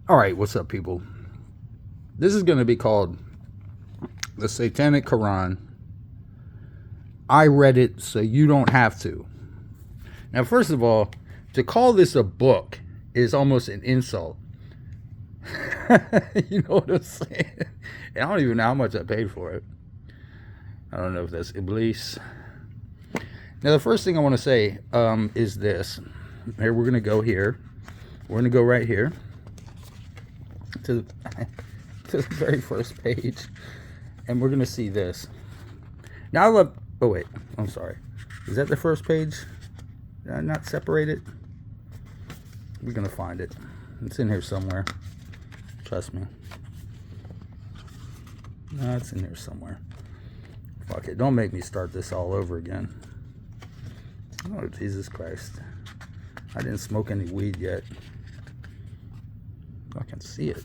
All right, what's up, people? This is going to be called the Satanic Quran. I read it, so you don't have to. Now, first of all, to call this a book is almost an insult. You know what I'm saying? And I don't even know how much I paid for it. I don't know if that's Iblis. Now, the first thing I want to say is this. Here, we're going to go here. We're going to go right here to the very first page. And we're going to see this. Now, I love... Oh, wait. I'm sorry. Is that the first page? Did I not separate it? We're going to find it. It's in here somewhere. Trust me. No, it's in here somewhere. Fuck it. Don't make me start this all over again. Oh, Jesus Christ. I didn't smoke any weed yet. I can see it.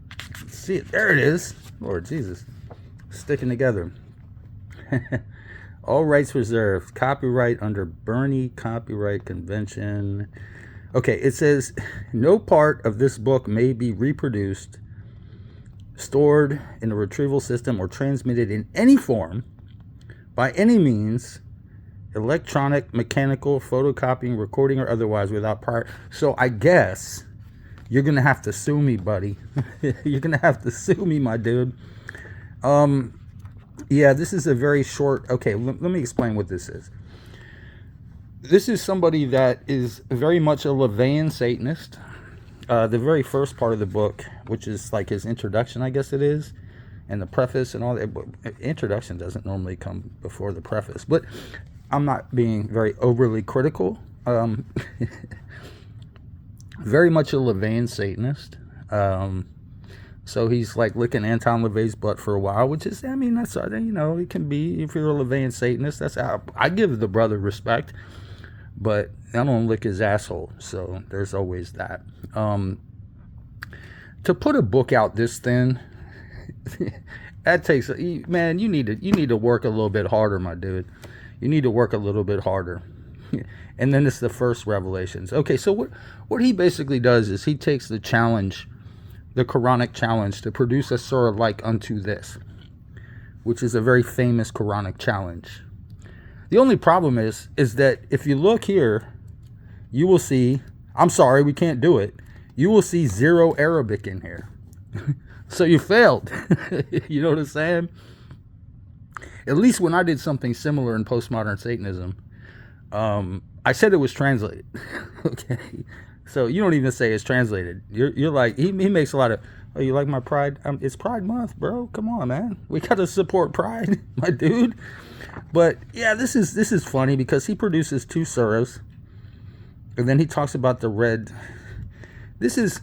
I can see it. There it is. Lord Jesus. Sticking together. All rights reserved. Copyright under Bernie Copyright Convention. Okay, it says, no part of this book may be reproduced, stored in a retrieval system, or transmitted in any form, by any means, electronic, mechanical, photocopying, recording, or otherwise, without prior... So I guess you're going to have to sue me, buddy. You're going to have to sue me, my dude. Yeah, this is a very short... Okay, let me explain what this is. This is somebody that is very much a Levian Satanist. The very first part of the book, which is like his introduction, I guess it is, and the preface and all that. Introduction doesn't normally come before the preface, but I'm not being very overly critical. Very much a Levian Satanist. So he's like licking Anton LaVey's butt for a while, which is, I mean, that's, you know, it can be, if you're a Levian Satanist, that's how I give the brother respect, but I don't lick his asshole. So there's always that. To put a book out this thin, that takes, man, you need to work a little bit harder, my dude. You need to work a little bit harder. And then it's the first revelations. Okay, so what he basically does is he takes the challenge, the Quranic challenge, to produce a surah like unto this, which is a very famous Quranic challenge. The only problem is that if you look here, you will see, I'm sorry, we can't do it. You will see 0 Arabic in here. So you failed. You know what I'm saying? At least when I did something similar in postmodern Satanism, I said it was translated. Okay. So you don't even say it's translated. You're like, he makes a lot of, oh, you like my Pride? It's Pride Month, bro. Come on, man. We got to support Pride, my dude. But yeah, this is funny because he produces 2 surahs, and then he talks about the red. This is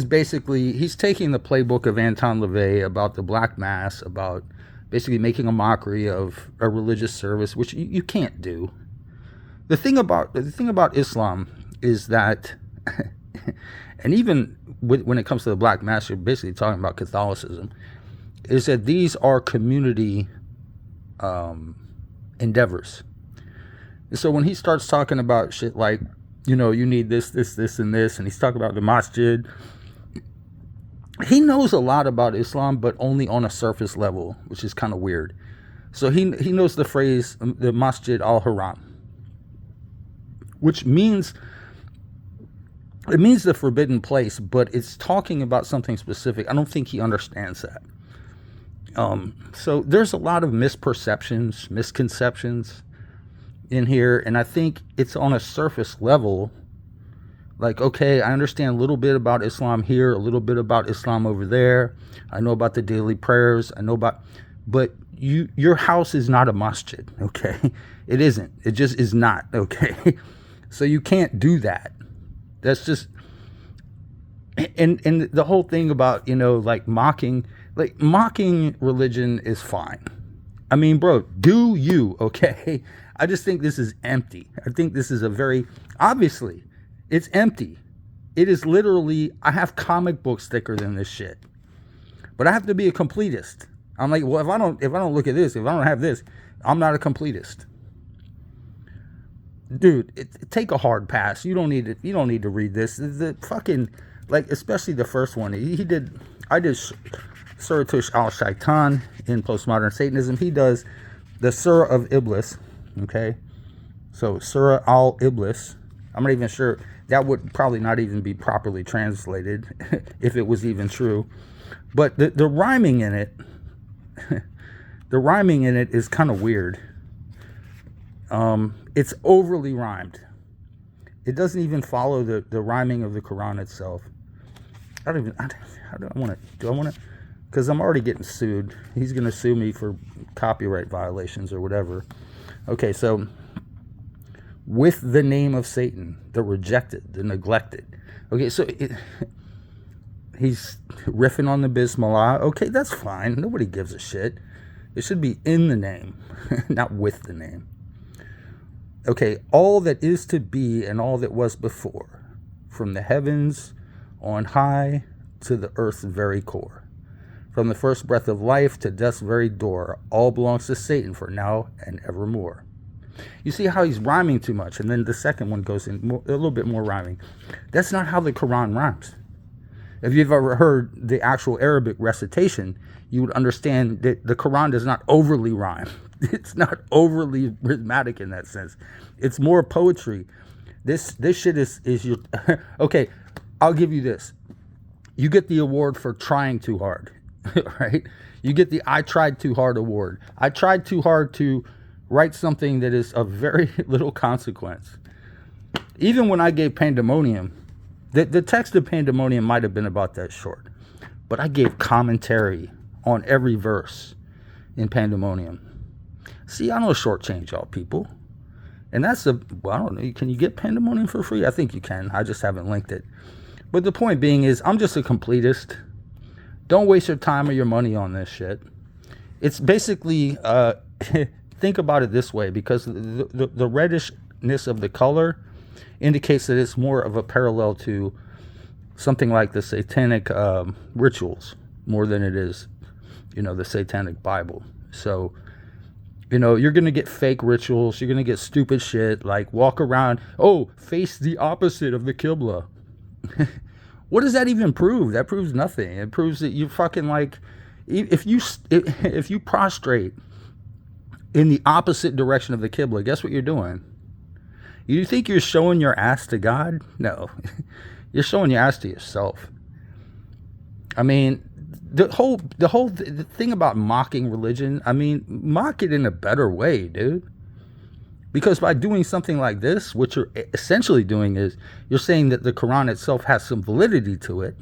basically, he's taking the playbook of Anton LaVey about the Black Mass, about basically making a mockery of a religious service, which you can't do. The thing about Islam is that, and even when it comes to the Black Mass, you're basically talking about Catholicism, is that these are community endeavors. So when he starts talking about shit like, you know, you need this, and this, and he's talking about the masjid, he knows a lot about Islam, but only on a surface level, which is kind of weird. So he knows the phrase, the Masjid al-Haram, which means, it means the forbidden place, but it's talking about something specific. I don't think he understands that. So there's a lot of misperceptions, misconceptions in here, and I think it's on a surface level. Like, okay, I understand a little bit about Islam here, a little bit about Islam over there. I know about the daily prayers. I know about, but your house is not a masjid, okay? It isn't. It just is not, okay? So you can't do that. That's just, and the whole thing about, you know, like mocking religion is fine. I mean, bro, do you, okay? I just think this is empty. I think this is a very, obviously, it's empty. It is literally, I have comic books thicker than this shit. But I have to be a completist. I'm like, well, if I don't look at this, if I don't have this, I'm not a completist. dude, take a hard pass. You don't need to. You don't need to read this. The fucking, like, especially the first one. He did. I did Suratush al Shaitan in Postmodern Satanism. He does the Surah of Iblis. Okay, so Surah al Iblis. I'm not even sure. That would probably not even be properly translated if it was even true. But the rhyming in it, the rhyming in it is kind of weird. It's overly rhymed. It doesn't even follow the rhyming of the Quran itself. How do I want to? Do I want to? Because I'm already getting sued. He's going to sue me for copyright violations or whatever. Okay, so with the name of Satan, the rejected, the neglected. Okay, so he's riffing on the Bismillah. Okay, that's fine. Nobody gives a shit. It should be in the name, not with the name. Okay, all that is to be and all that was before, from the heavens on high to the earth's very core, from the first breath of life to death's very door, all belongs to Satan for now and evermore. You see how he's rhyming too much, and then the second one goes in a little bit more rhyming. That's not how the Quran rhymes. If you've ever heard the actual Arabic recitation, you would understand that the Quran does not overly rhyme. It's not overly rhythmic in that sense. It's more poetry. This shit is your... Okay, I'll give you this. You get the award for trying too hard, right? You get the I tried too hard award. I tried too hard to write something that is of very little consequence. Even when I gave Pandemonium, the text of Pandemonium might have been about that short, but I gave commentary on every verse in Pandemonium. See, I don't shortchange y'all people. And that's well, I don't know, can you get Pandemonium for free? I think you can. I just haven't linked it. But the point being is, I'm just a completist. Don't waste your time or your money on this shit. It's basically, think about it this way, because the reddishness of the color indicates that it's more of a parallel to something like the satanic rituals more than it is, the satanic Bible. So, you're going to get fake rituals. You're going to get stupid shit like walk around, face the opposite of the Qibla. What does that even prove? That proves nothing. It proves that you fucking if you prostrate in the opposite direction of the Qibla, guess what you're doing? You think you're showing your ass to God? No. You're showing your ass to yourself. I mean, the whole thing about mocking religion, I mean, mock it in a better way, dude. Because by doing something like this, what you're essentially doing is you're saying that the Quran itself has some validity to it,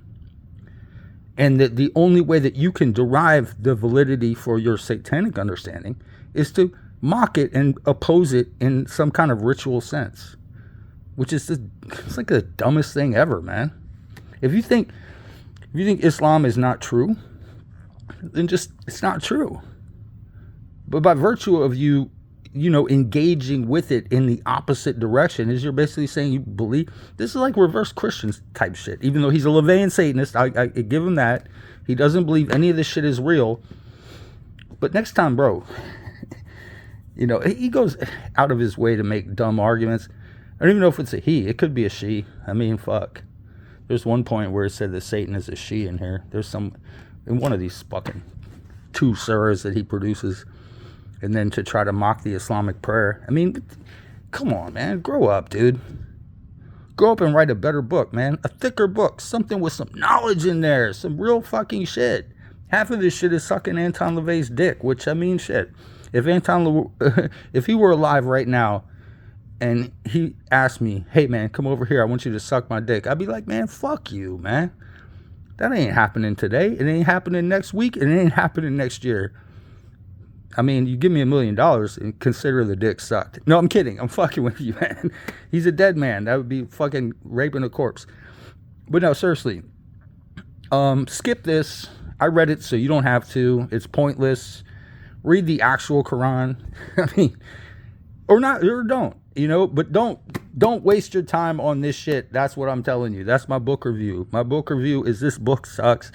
and that the only way that you can derive the validity for your satanic understanding is to mock it and oppose it in some kind of ritual sense, which is it's like the dumbest thing ever, man. If you think Islam is not true, then just it's not true. But by virtue of you engaging with it in the opposite direction, is you're basically saying you believe. This is like reverse Christians type shit. Even though he's a Levian Satanist, I give him that. He doesn't believe any of this shit is real. But next time, bro, he goes out of his way to make dumb arguments. I don't even know if it's a he. It could be a she. I mean, fuck. There's one point where it said that Satan is a she in here. There's in one of these fucking 2 surahs that he produces. And then to try to mock the Islamic prayer. I mean, come on, man. Grow up, dude. Grow up and write a better book, man. A thicker book. Something with some knowledge in there. Some real fucking shit. Half of this shit is sucking Anton LaVey's dick. Which, I mean, shit. If if he were alive right now and he asked me, hey, man, come over here. I want you to suck my dick. I'd be like, man, fuck you, man. That ain't happening today. It ain't happening next week. And it ain't happening next year. I mean, you give me $1 million and consider the dick sucked. No, I'm kidding. I'm fucking with you, man. He's a dead man. That would be fucking raping a corpse. But no, seriously. Skip this. I read it, so you don't have to. It's pointless. Read the actual Quran. I mean, or not, or don't. But don't waste your time on this shit. That's what I'm telling you. That's my book review. My book review is this book sucks.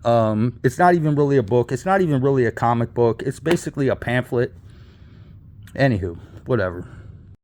It's not even really a book. It's not even really a comic book. It's basically a pamphlet. Anywho, whatever.